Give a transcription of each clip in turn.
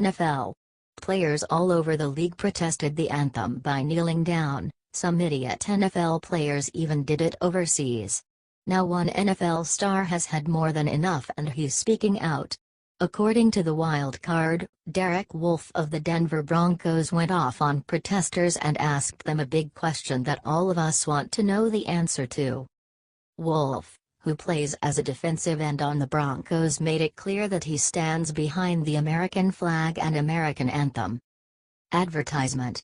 NFL. Players all over the league protested the anthem by kneeling down. Some idiot NFL players even did it overseas. Now one NFL star has had more than enough and he's speaking out. According to the wild card, Derek Wolfe of the Denver Broncos went off on protesters and asked them a big question that all of us want to know the answer to. Wolfe, who plays as a defensive end on the Broncos, made it clear that he stands behind the American flag and American anthem. Advertisement.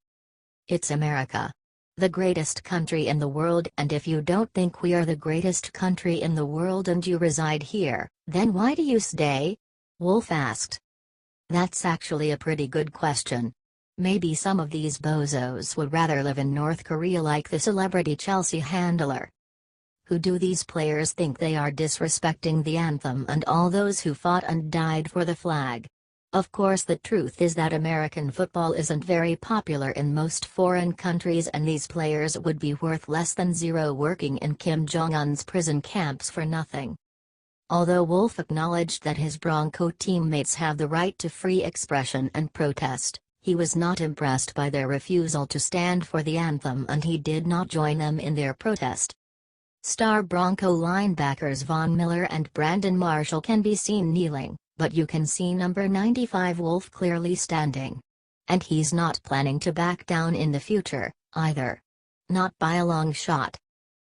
It's America, the greatest country in the world, and if you don't think we are the greatest country in the world and you reside here, then why do you stay? Wolfe asked. That's actually a pretty good question. Maybe some of these bozos would rather live in North Korea like the celebrity Chelsea handler. Who do these players think they are, disrespecting the anthem and all those who fought and died for the flag? Of course, the truth is that American football isn't very popular in most foreign countries, and these players would be worth less than zero working in Kim Jong-un's prison camps for nothing. Although Wolfe acknowledged that his Bronco teammates have the right to free expression and protest, he was not impressed by their refusal to stand for the anthem and he did not join them in their protest. Star Bronco linebackers Von Miller and Brandon Marshall can be seen kneeling, but you can see number 95 Wolfe clearly standing. And he's not planning to back down in the future, either. Not by a long shot.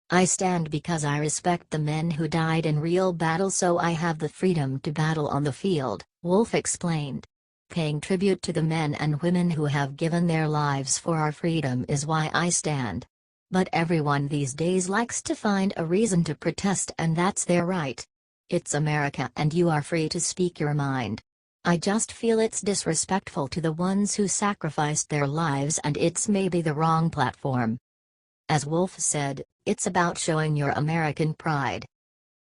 I stand because I respect the men who died in real battle, so I have the freedom to battle on the field, Wolfe explained. Paying tribute to the men and women who have given their lives for our freedom is why I stand. But everyone these days likes to find a reason to protest, and that's their right. It's America and you are free to speak your mind. I just feel it's disrespectful to the ones who sacrificed their lives, and it's maybe the wrong platform. As Wolfe said, it's about showing your American pride.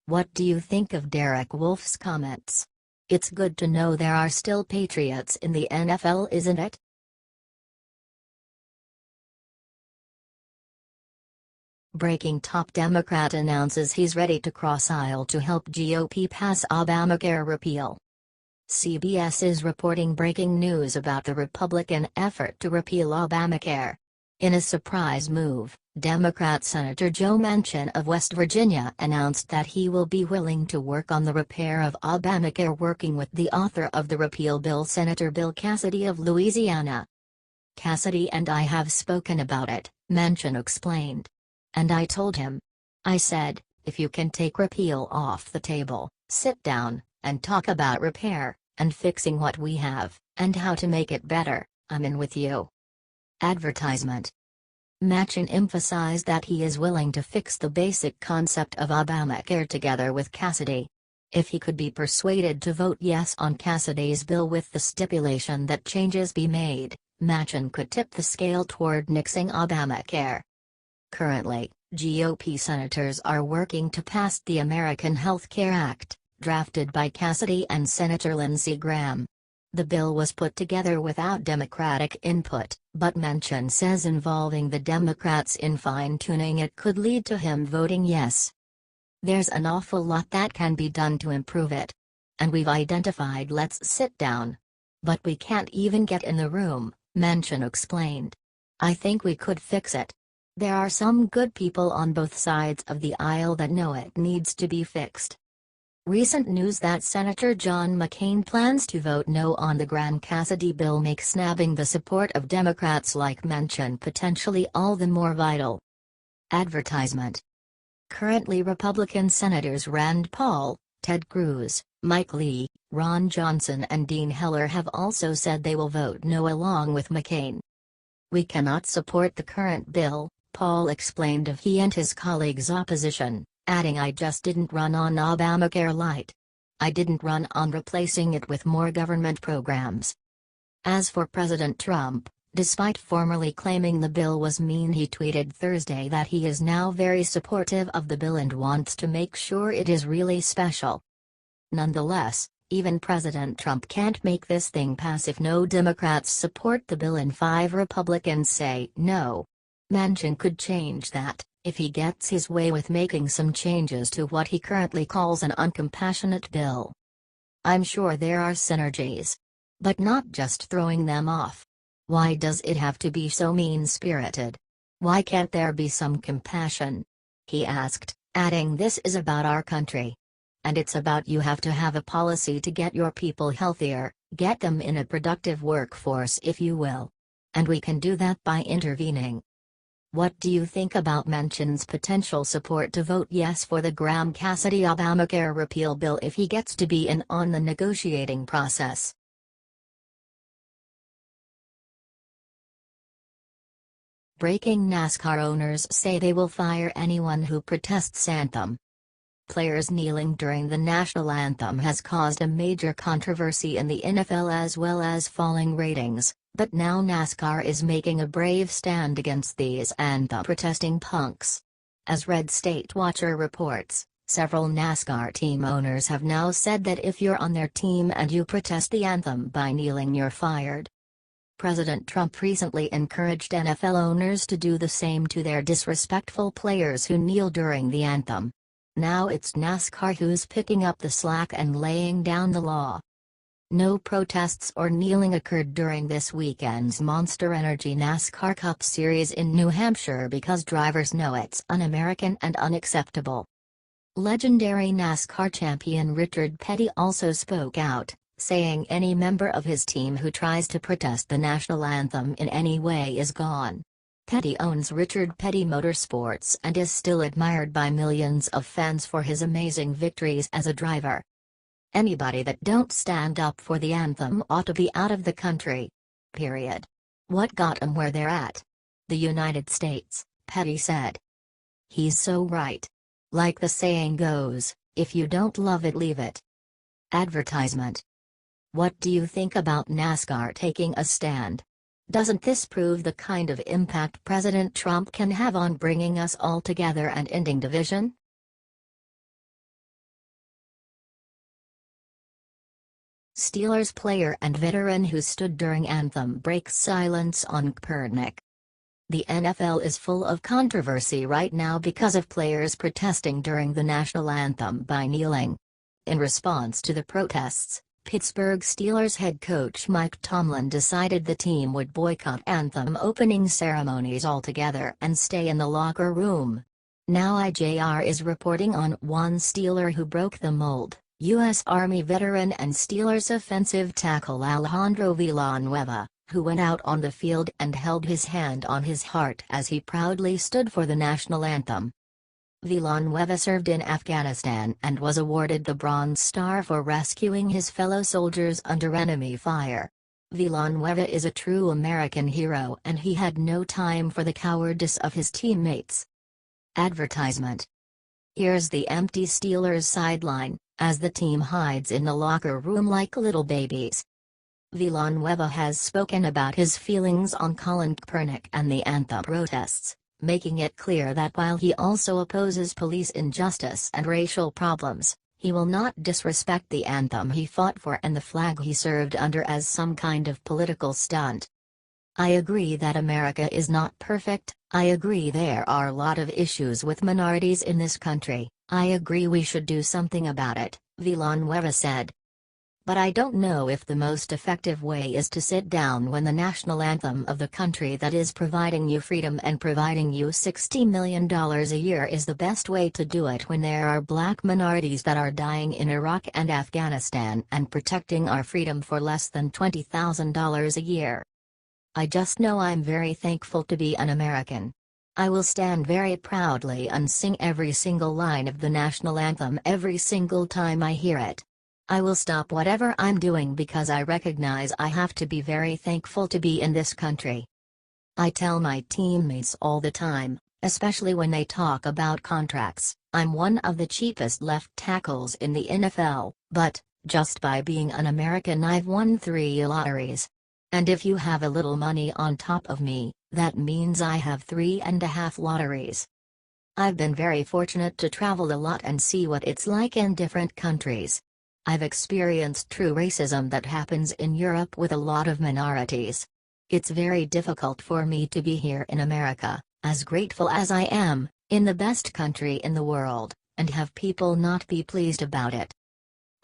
What do you think of Derek Wolfe's comments? It's good to know there are still patriots in the NFL, isn't it? Breaking: top Democrat announces he's ready to cross aisle to help GOP pass Obamacare repeal. CBS is reporting breaking news about the Republican effort to repeal Obamacare. In a surprise move, Democrat Senator Joe Manchin of West Virginia announced that he will be willing to work on the repair of Obamacare, working with the author of the repeal bill, Senator Bill Cassidy of Louisiana. Cassidy and I have spoken about it, Manchin explained. And I told him. I said, if you can take repeal off the table, sit down, and talk about repair, and fixing what we have, and how to make it better, I'm in with you. Advertisement. Manchin emphasized that he is willing to fix the basic concept of Obamacare together with Cassidy. If he could be persuaded to vote yes on Cassidy's bill with the stipulation that changes be made, Manchin could tip the scale toward nixing Obamacare. Currently, GOP senators are working to pass the American Health Care Act, drafted by Cassidy and Senator Lindsey Graham. The bill was put together without Democratic input, but Manchin says involving the Democrats in fine-tuning it could lead to him voting yes. There's an awful lot that can be done to improve it. And we've identified, let's sit down. But we can't even get in the room, Manchin explained. I think we could fix it. There are some good people on both sides of the aisle that know it needs to be fixed. Recent news that Senator John McCain plans to vote no on the Graham Cassidy bill makes nabbing the support of Democrats like Manchin potentially all the more vital. Advertisement. Currently, Republican Senators Rand Paul, Ted Cruz, Mike Lee, Ron Johnson and Dean Heller have also said they will vote no along with McCain. We cannot support the current bill, Paul explained of he and his colleagues' opposition, adding, I just didn't run on Obamacare light. I didn't run on replacing it with more government programs. As for President Trump, despite formally claiming the bill was mean, he tweeted Thursday that he is now very supportive of the bill and wants to make sure it is really special. Nonetheless, even President Trump can't make this thing pass if no Democrats support the bill and 5 Republicans say no. Manchin could change that, if he gets his way, with making some changes to what he currently calls an uncompassionate bill. I'm sure there are synergies. But not just throwing them off. Why does it have to be so mean-spirited? Why can't there be some compassion? He asked, adding, this is about our country. And it's about you have to have a policy to get your people healthier, get them in a productive workforce if you will. And we can do that by intervening. What do you think about Manchin's potential support to vote yes for the Graham-Cassidy Obamacare repeal bill if he gets to be in on the negotiating process? Breaking: NASCAR owners say they will fire anyone who protests Anthem. Players kneeling during the national anthem has caused a major controversy in the NFL as well as falling ratings, but now NASCAR is making a brave stand against these anthem-protesting punks. As Red State Watcher reports, several NASCAR team owners have now said that if you're on their team and you protest the anthem by kneeling, you're fired. President Trump recently encouraged NFL owners to do the same to their disrespectful players who kneel during the anthem. Now it's NASCAR who's picking up the slack and laying down the law. No protests or kneeling occurred during this weekend's Monster Energy NASCAR Cup Series in New Hampshire because drivers know it's un-American and unacceptable. Legendary NASCAR champion Richard Petty also spoke out, saying any member of his team who tries to protest the national anthem in any way is gone. Petty owns Richard Petty Motorsports and is still admired by millions of fans for his amazing victories as a driver. Anybody that don't stand up for the anthem ought to be out of the country. Period. What got 'em where they're at? The United States, Petty said. He's so right. Like the saying goes, if you don't love it, leave it. Advertisement. What do you think about NASCAR taking a stand? Doesn't this prove the kind of impact President Trump can have on bringing us all together and ending division? Steelers player and veteran who stood during anthem breaks silence on Kaepernick. The NFL is full of controversy right now because of players protesting during the national anthem by kneeling. In response to the protests, Pittsburgh Steelers head coach Mike Tomlin decided the team would boycott anthem opening ceremonies altogether and stay in the locker room. Now IJR is reporting on one Steeler who broke the mold, U.S. Army veteran and Steelers offensive tackle Alejandro Villanueva, who went out on the field and held his hand on his heart as he proudly stood for the national anthem. Villanueva served in Afghanistan and was awarded the Bronze Star for rescuing his fellow soldiers under enemy fire. Villanueva is a true American hero and he had no time for the cowardice of his teammates. Advertisement. Here's the empty Steelers sideline, as the team hides in the locker room like little babies. Villanueva has spoken about his feelings on Colin Kaepernick and the anthem protests, making it clear that while he also opposes police injustice and racial problems, he will not disrespect the anthem he fought for and the flag he served under as some kind of political stunt. I agree that America is not perfect, I agree there are a lot of issues with minorities in this country, I agree we should do something about it, Villanueva said. But I don't know if the most effective way is to sit down when the national anthem of the country that is providing you freedom and providing you $60 million a year is the best way to do it when there are black minorities that are dying in Iraq and Afghanistan and protecting our freedom for less than $20,000 a year. I just know I'm very thankful to be an American. I will stand very proudly and sing every single line of the national anthem every single time I hear it. I will stop whatever I'm doing because I recognize I have to be very thankful to be in this country. I tell my teammates all the time, especially when they talk about contracts, I'm one of the cheapest left tackles in the NFL, but, just by being an American I've won 3 lotteries. And if you have a little money on top of me, that means I have 3.5 lotteries. I've been very fortunate to travel a lot and see what it's like in different countries. I've experienced true racism that happens in Europe with a lot of minorities. It's very difficult for me to be here in America, as grateful as I am, in the best country in the world, and have people not be pleased about it.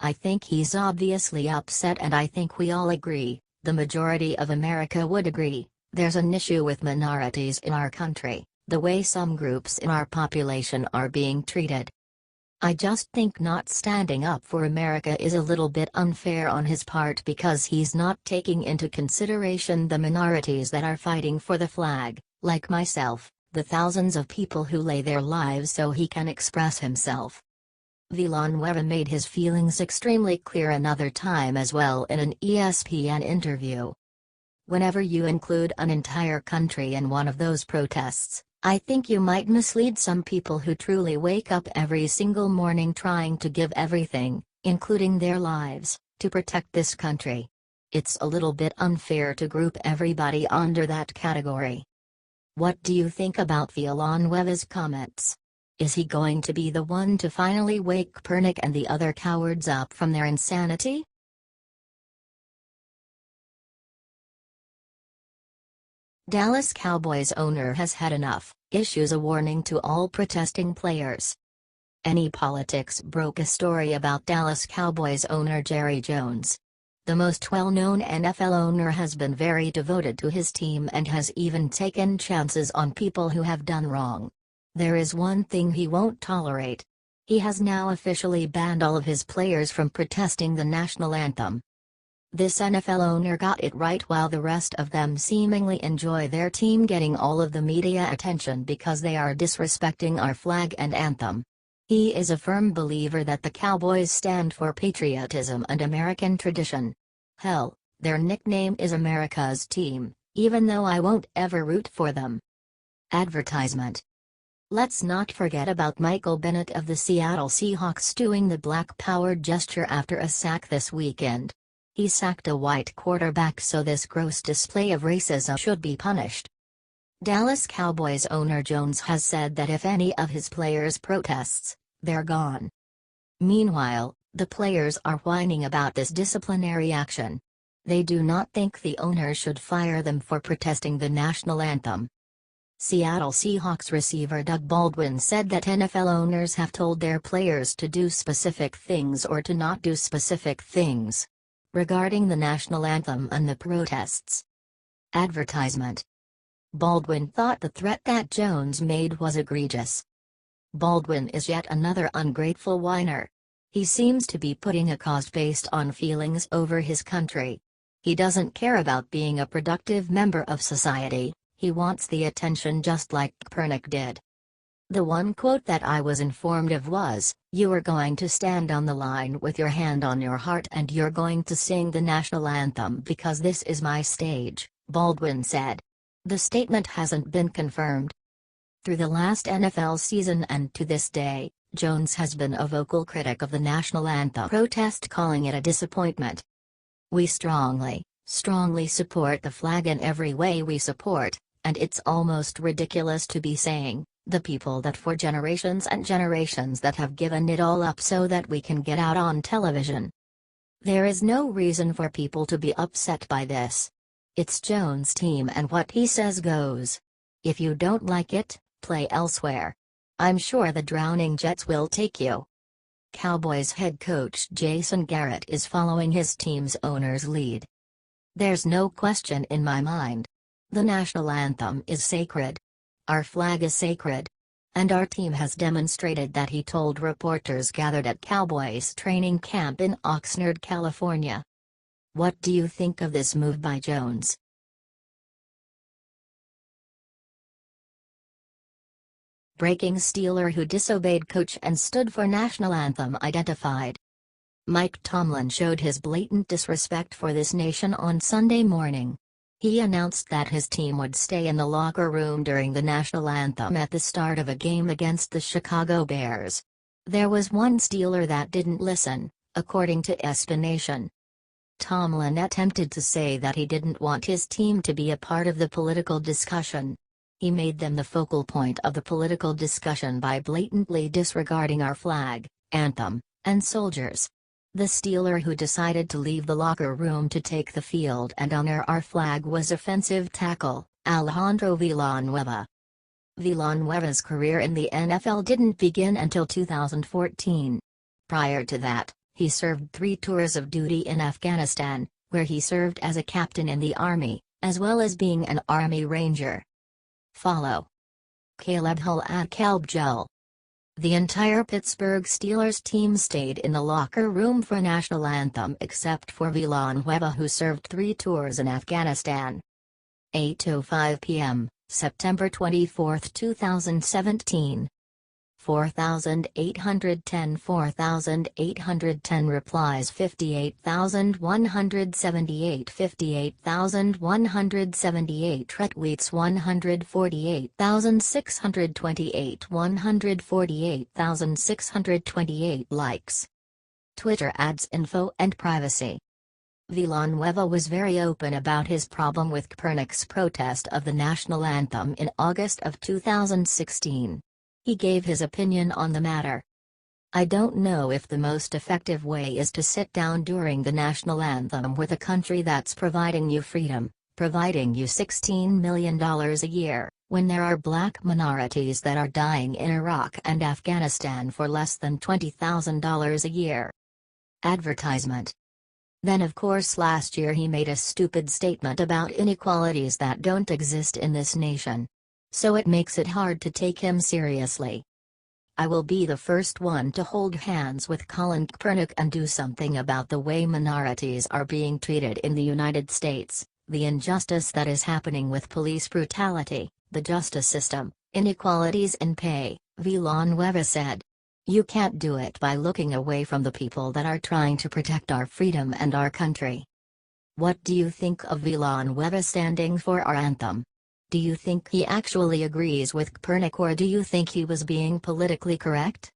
I think he's obviously upset, and I think we all agree, the majority of America would agree, there's an issue with minorities in our country, the way some groups in our population are being treated. I just think not standing up for America is a little bit unfair on his part because he's not taking into consideration the minorities that are fighting for the flag, like myself, the thousands of people who lay their lives so he can express himself. Villanueva made his feelings extremely clear another time as well in an ESPN interview. Whenever you include an entire country in one of those protests, I think you might mislead some people who truly wake up every single morning trying to give everything, including their lives, to protect this country. It's a little bit unfair to group everybody under that category. What do you think about Villanueva's comments? Is he going to be the one to finally wake Pernick and the other cowards up from their insanity? Dallas Cowboys owner has had enough, issues a warning to all protesting players. Any Politics broke a story about Dallas Cowboys owner Jerry Jones. The most well-known NFL owner has been very devoted to his team and has even taken chances on people who have done wrong. There is one thing he won't tolerate. He has now officially banned all of his players from protesting the national anthem. This NFL owner got it right while the rest of them seemingly enjoy their team getting all of the media attention because they are disrespecting our flag and anthem. He is a firm believer that the Cowboys stand for patriotism and American tradition. Hell, their nickname is America's team, even though I won't ever root for them. Advertisement. Let's not forget about Michael Bennett of the Seattle Seahawks doing the Black Power gesture after a sack this weekend. He sacked a white quarterback, so this gross display of racism should be punished. Dallas Cowboys owner Jones has said that if any of his players protests, they're gone. Meanwhile, the players are whining about this disciplinary action. They do not think the owner should fire them for protesting the national anthem. Seattle Seahawks receiver Doug Baldwin said that NFL owners have told their players to do specific things or to not do specific things regarding the national anthem and the protests. Advertisement. Baldwin thought the threat that Jones made was egregious. Baldwin is yet another ungrateful whiner. He seems to be putting a cause based on feelings over his country. He doesn't care about being a productive member of society, he wants the attention just like Kaepernick did. The one quote that I was informed of was, "You are going to stand on the line with your hand on your heart and you're going to sing the national anthem because this is my stage," Baldwin said. The statement hasn't been confirmed. Through the last NFL season and to this day, Jones has been a vocal critic of the national anthem protest, calling it a disappointment. "We strongly support the flag in every way we support, and it's almost ridiculous to be saying, the people that for generations and generations that have given it all up so that we can get out on television. There is no reason for people to be upset by this. It's Jones' team and what he says goes. If you don't like it, play elsewhere. I'm sure the Drowning Jets will take you." Cowboys head coach Jason Garrett is following his team's owner's lead. "There's no question in my mind. The national anthem is sacred. Our flag is sacred. And our team has demonstrated that," he told reporters gathered at Cowboys training camp in Oxnard, California. What do you think of this move by Jones? Breaking: Steeler who disobeyed coach and stood for national anthem identified. Mike Tomlin showed his blatant disrespect for this nation on Sunday morning. He announced that his team would stay in the locker room during the national anthem at the start of a game against the Chicago Bears. There was one Steeler that didn't listen, according to SB Nation. Tomlin attempted to say that he didn't want his team to be a part of the political discussion. He made them the focal point of the political discussion by blatantly disregarding our flag, anthem, and soldiers. The Steeler who decided to leave the locker room to take the field and honor our flag was offensive tackle Alejandro Villanueva. Villanueva's career in the NFL didn't begin until 2014. Prior to that, He served 3 tours of duty in Afghanistan, where he served as a captain in the Army, as well as being an Army Ranger. Follow Caleb Hull at Calbgel. The entire Pittsburgh Steelers team stayed in the locker room for national anthem except for Villanueva, who served 3 tours in Afghanistan. 8:05 p.m., September 24, 2017. 4,810 replies, 58,178 retweets, 148,628 148,628 likes. Twitter ads, info and privacy. Villanueva was very open about his problem with Kaepernick's protest of the national anthem in August of 2016. He gave his opinion on the matter. "I don't know if the most effective way is to sit down during the national anthem with a country that's providing you freedom, providing you $16 million a year, when there are black minorities that are dying in Iraq and Afghanistan for less than $20,000 a year." Advertisement. Then of course last year he made a stupid statement about inequalities that don't exist in this nation. So it makes it hard to take him seriously. "I will be the first one to hold hands with Colin Kaepernick and do something about the way minorities are being treated in the United States, the injustice that is happening with police brutality, the justice system, inequalities in pay," Villanueva said. "You can't do it by looking away from the people that are trying to protect our freedom and our country." What do you think of Villanueva standing for our anthem? Do you think he actually agrees with Kaepernick, or do you think he was being politically correct?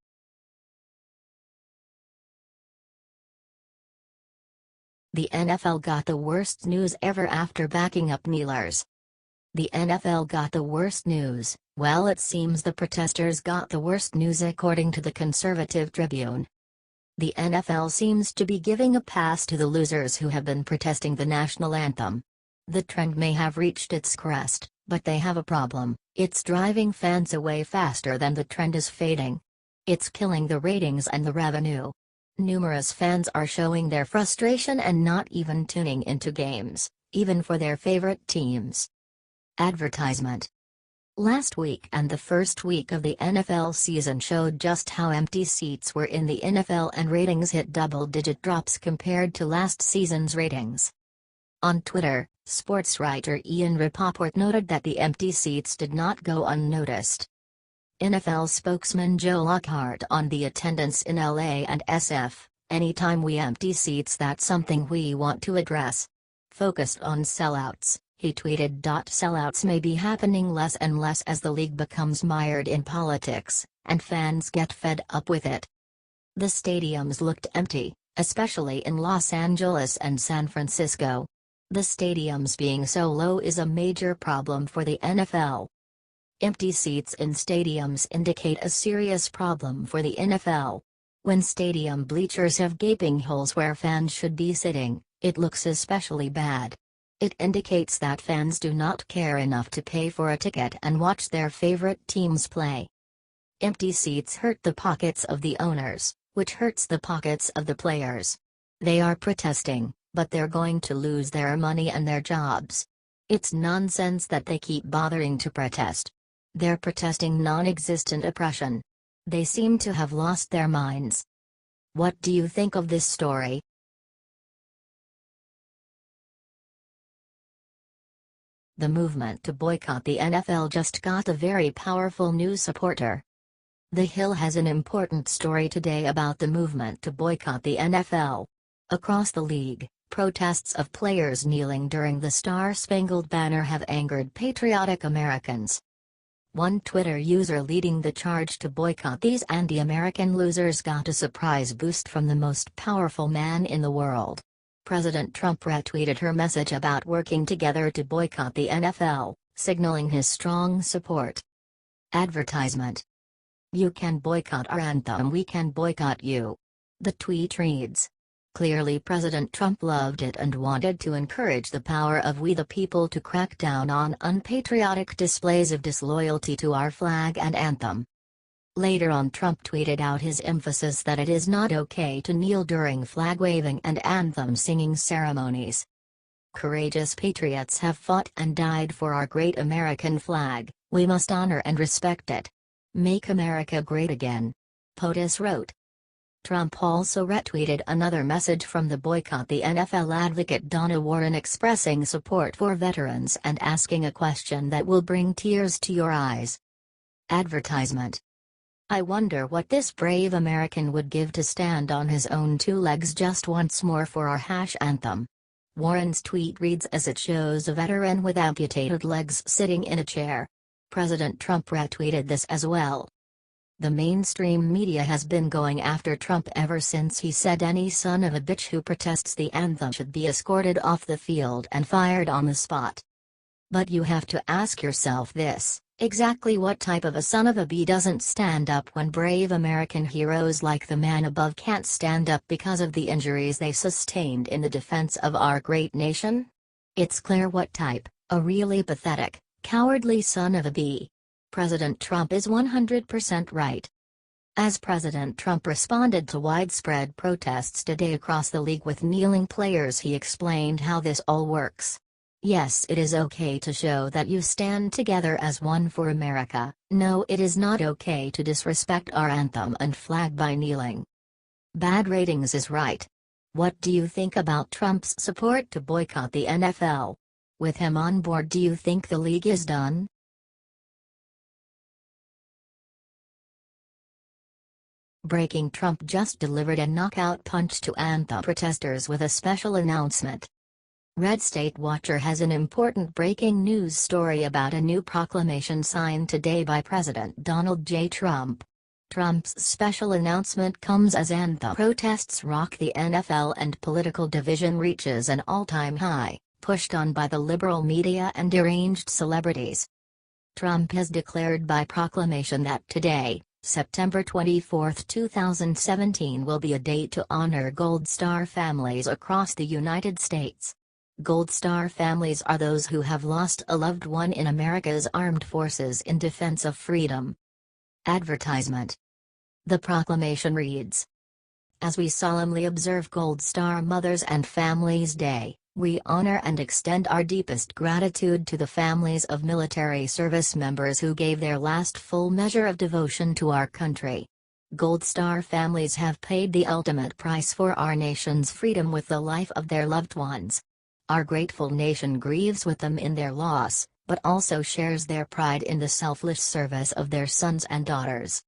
The NFL got the worst news ever after backing up kneelers. The NFL got the worst news. Well, it seems the protesters got the worst news according to the Conservative Tribune. The NFL seems to be giving a pass to the losers who have been protesting the national anthem. The trend may have reached its crest, but they have a problem: it's driving fans away faster than the trend is fading. It's killing the ratings and the revenue. Numerous fans are showing their frustration and not even tuning into games, even for their favorite teams. Advertisement. Last week and the first week of the NFL season showed just how empty seats were in the NFL, and ratings hit double-digit drops compared to last season's ratings. On Twitter, sports writer Ian Rapoport noted that the empty seats did not go unnoticed. NFL spokesman Joe Lockhart on the attendance in LA and SF: "Anytime we empty seats, that's something we want to address." Focused on sellouts, he tweeted, "Sellouts may be happening less and less as the league becomes mired in politics, and fans get fed up with it." The stadiums looked empty, especially in Los Angeles and San Francisco. The stadiums being so low is a major problem for the NFL. Empty seats in stadiums indicate a serious problem for the NFL. When stadium bleachers have gaping holes where fans should be sitting, it looks especially bad. It indicates that fans do not care enough to pay for a ticket and watch their favorite teams play. Empty seats hurt the pockets of the owners, which hurts the pockets of the players. They are protesting, but they're going to lose their money and their jobs. It's nonsense that they keep bothering to protest. They're protesting non-existent oppression. They seem to have lost their minds. What do you think of this story? The movement to boycott the NFL just got a very powerful new supporter. The Hill has an important story today about the movement to boycott the NFL. Across the league, protests of players kneeling during the Star-Spangled Banner have angered patriotic Americans. One Twitter user leading the charge to boycott these anti-American losers got a surprise boost from the most powerful man in the world. President Trump retweeted her message about working together to boycott the NFL, signaling his strong support. Advertisement. "You can boycott our anthem, we can boycott you." The tweet reads. Clearly President Trump loved it and wanted to encourage the power of we the people to crack down on unpatriotic displays of disloyalty to our flag and anthem. Later on, Trump tweeted out his emphasis that it is not okay to kneel during flag-waving and anthem-singing ceremonies. Courageous patriots have fought and died for our great American flag. We must honor and respect it. Make America great again. POTUS wrote. Trump also retweeted another message from the Boycott the NFL advocate Donna Warren expressing support for veterans and asking a question that will bring tears to your eyes. Advertisement. I wonder what this brave American would give to stand on his own two legs just once more for our anthem. Warren's tweet reads as it shows a veteran with amputated legs sitting in a chair. President Trump retweeted this as well. The mainstream media has been going after Trump ever since he said any son of a bitch who protests the anthem should be escorted off the field and fired on the spot. But you have to ask yourself this, exactly what type of a son of a bee doesn't stand up when brave American heroes like the man above can't stand up because of the injuries they sustained in the defense of our great nation? It's clear what type, a really pathetic, cowardly son of a bee. President Trump is 100% right. As President Trump responded to widespread protests today across the league with kneeling players, he explained how this all works. Yes, it is okay to show that you stand together as one for America. No, it is not okay to disrespect our anthem and flag by kneeling. Bad ratings is right. What do you think about Trump's support to boycott the NFL? With him on board, do you think the league is done? Breaking: Trump just delivered a knockout punch to anthem protesters with a special announcement. Red State Watcher has an important breaking news story about a new proclamation signed today by President Donald J. Trump. Trump's special announcement comes as anthem protests rock the NFL and political division reaches an all-time high, pushed on by the liberal media and deranged celebrities. Trump has declared by proclamation that today, September 24, 2017 will be a day to honor Gold Star families across the United States. Gold Star families are those who have lost a loved one in America's armed forces in defense of freedom. Advertisement. The proclamation reads: As we solemnly observe Gold Star Mothers and Families Day, we honor and extend our deepest gratitude to the families of military service members who gave their last full measure of devotion to our country. Gold Star families have paid the ultimate price for our nation's freedom with the life of their loved ones. Our grateful nation grieves with them in their loss, but also shares their pride in the selfless service of their sons and daughters.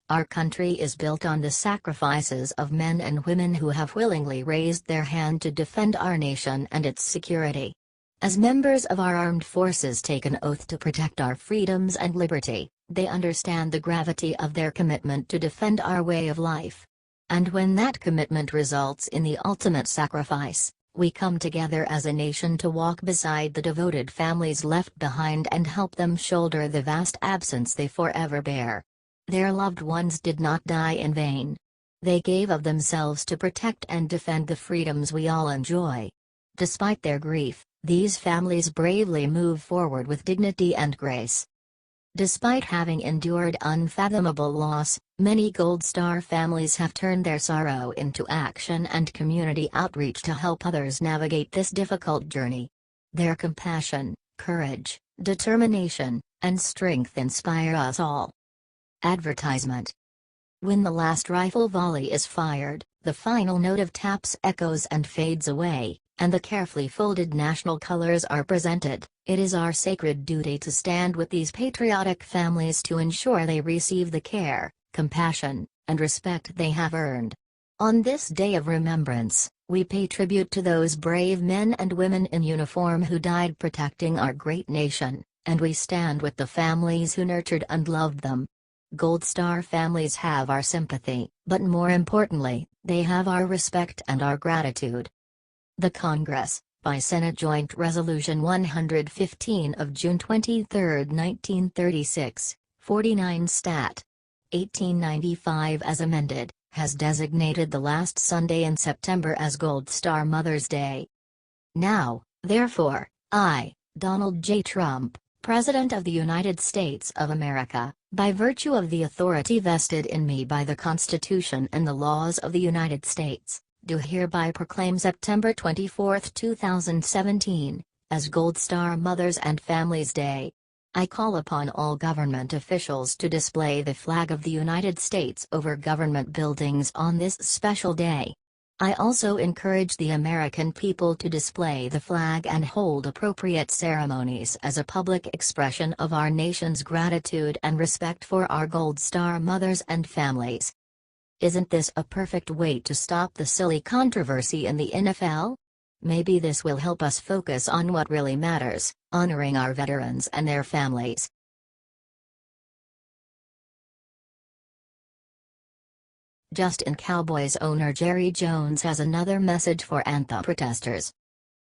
Our country is built on the sacrifices of men and women who have willingly raised their hand to defend our nation and its security. As members of our armed forces take an oath to protect our freedoms and liberty, they understand the gravity of their commitment to defend our way of life. And when that commitment results in the ultimate sacrifice, we come together as a nation to walk beside the devoted families left behind and help them shoulder the vast absence they forever bear. Their loved ones did not die in vain. They gave of themselves to protect and defend the freedoms we all enjoy. Despite their grief, these families bravely move forward with dignity and grace. Despite having endured unfathomable loss, many Gold Star families have turned their sorrow into action and community outreach to help others navigate this difficult journey. Their compassion, courage, determination, and strength inspire us all. Advertisement. When the last rifle volley is fired, the final note of taps echoes and fades away, and the carefully folded national colors are presented, it is our sacred duty to stand with these patriotic families to ensure they receive the care, compassion, and respect they have earned. On this day of remembrance, we pay tribute to those brave men and women in uniform who died protecting our great nation, and we stand with the families who nurtured and loved them. Gold Star families have our sympathy, but more importantly, they have our respect and our gratitude. The Congress, by Senate Joint Resolution 115 of June 23, 1936, 49 Stat. 1895 as amended, has designated the last Sunday in September as Gold Star Mother's Day. Now, therefore, I, Donald J. Trump, President of the United States of America, By virtue of the authority vested in me by the Constitution and the laws of the United States, do hereby proclaim September 24, 2017, as Gold Star Mothers and Families Day. I call upon all government officials to display the flag of the United States over government buildings on this special day. I also encourage the American people to display the flag and hold appropriate ceremonies as a public expression of our nation's gratitude and respect for our Gold Star mothers and families. Isn't this a perfect way to stop the silly controversy in the NFL? Maybe this will help us focus on what really matters, honoring our veterans and their families. Justin Cowboys owner Jerry Jones has another message for Anthem protesters.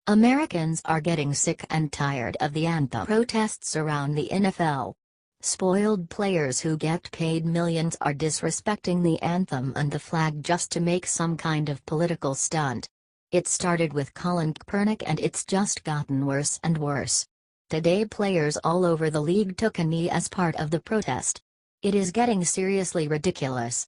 Americans are getting sick and tired of the Anthem protests around the NFL. Spoiled players who get paid millions are disrespecting the anthem and the flag just to make some kind of political stunt. It started with Colin Kaepernick and it's just gotten worse and worse. Today players all over the league took a knee as part of the protest. It is getting seriously ridiculous.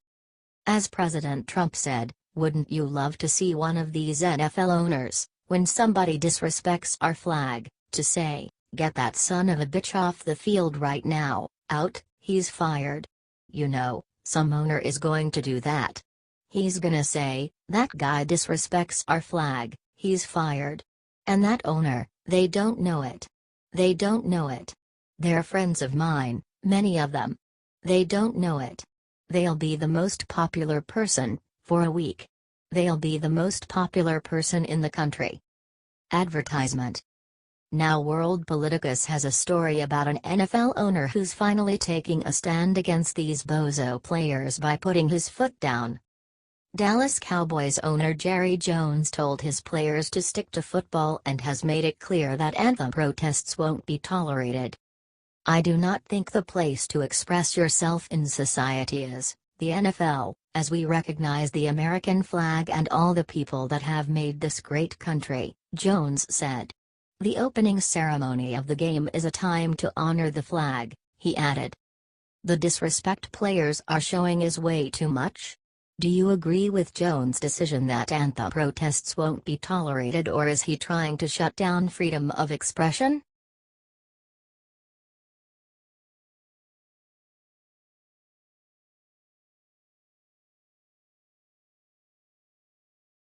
As President Trump said, wouldn't you love to see one of these NFL owners, when somebody disrespects our flag, to say, "Get that son of a bitch off the field right now, out, he's fired." You know, some owner is going to do that. He's gonna say, "That guy disrespects our flag, he's fired." And that owner, they don't know it. They don't know it. They're friends of mine, many of them. They don't know it. They'll be the most popular person, for a week. They'll be the most popular person in the country. Advertisement. Now World Politicus has a story about an NFL owner who's finally taking a stand against these bozo players by putting his foot down. Dallas Cowboys owner Jerry Jones told his players to stick to football and has made it clear that anthem protests won't be tolerated. "I do not think the place to express yourself in society is the NFL, as we recognize the American flag and all the people that have made this great country," Jones said. "The opening ceremony of the game is a time to honor the flag," he added. "The disrespect players are showing is way too much." Do you agree with Jones' decision that anthem protests won't be tolerated, or is he trying to shut down freedom of expression?